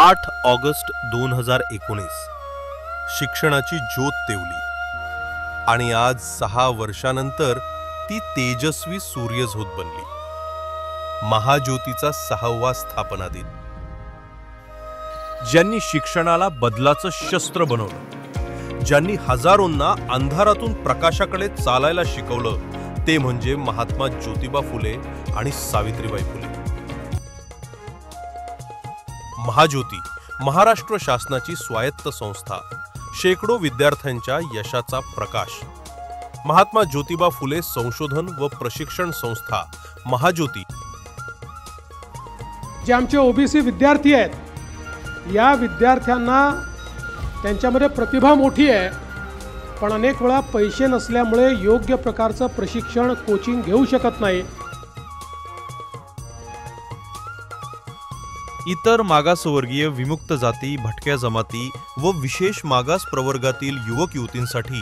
8 August 2019 शिक्षणाची ज्योत तेवली आणि आज 6 वर्षानंतर ती तेजस्वी सूर्यझोत बनली। महाज्योतीचा 6वा स्थापना दिन। ज्यांनी शिक्षणाला बदलाचं शस्त्र बनवलं, ज्यांनी हजारोंना अंधारातून प्रकाशाकडे चालायला शिकवलं, ते म्हणजे महात्मा ज्योतिबा फुले आणि सावित्रीबाई फुले। महाज्योती महाराष्ट्र शासनाची स्वायत्त संस्था, शेकडो विद्यार्थ्यांच्या यशाचा प्रकाश। महात्मा ज्योतिबा फुले संशोधन व प्रशिक्षण संस्था महाज्योती। जे आमचे ओबीसी विद्यार्थी आहेत, या विद्यार्थ्यांना त्यांच्यामध्ये प्रतिभा मोठी आहे, पण अनेक वेळा पैसे नसल्यामुळे योग्य प्रकारचं प्रशिक्षण कोचिंग घेऊ शकत नाही। इतर मागासवर्गीय, विमुक्त जाती, भटक्या जमाती व विशेष मागास प्रवर्गातील युवक युवतींसाठी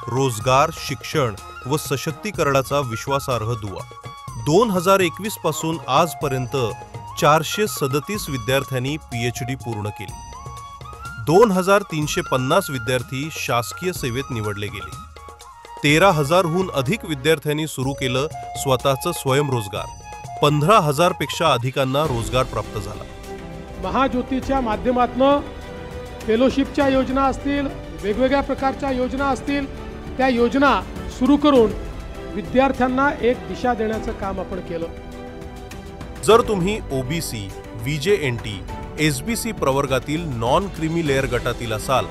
रोजगार, शिक्षण व सशक्तीकरणाचा विश्वासार्ह दुवा। 2021 पासून आजपर्यंत 437 विद्यार्थ्यांनी PhD पूर्ण केली। 2350 विद्यार्थी शासकीय सेवेत निवडले गेले। 13,000 हून अधिक विद्यार्थ्यांनी सुरू केलं स्वतःचं स्वयंरोजगार। 15,000 पेक्षा अधिकांना रोजगार प्राप्त झाला। महाज्योतीच्या माध्यमातून फेलोशिपच्या योजना असतील, वेगवेगळ्या प्रकारच्या योजना असतील, त्या योजना सुरू करून विद्यार्थ्यांना एक दिशा देण्याचं काम आपण केलं। जर तुम्ही ओबीसी, VJNT, SBC प्रवर्गातील नॉन क्रीमी लेअर गटातील असाल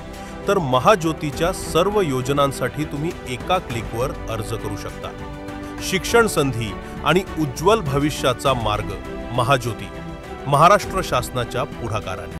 तर महाज्योतीच्या सर्व योजनांसाठी तुम्ही एका क्लिकवर अर्ज करू शकता। शिक्षण संधी आणि उज्ज्वल भविष्याचा मार्ग महाज्योती महाराष्ट्र शासनाच्या पुढाकाराने।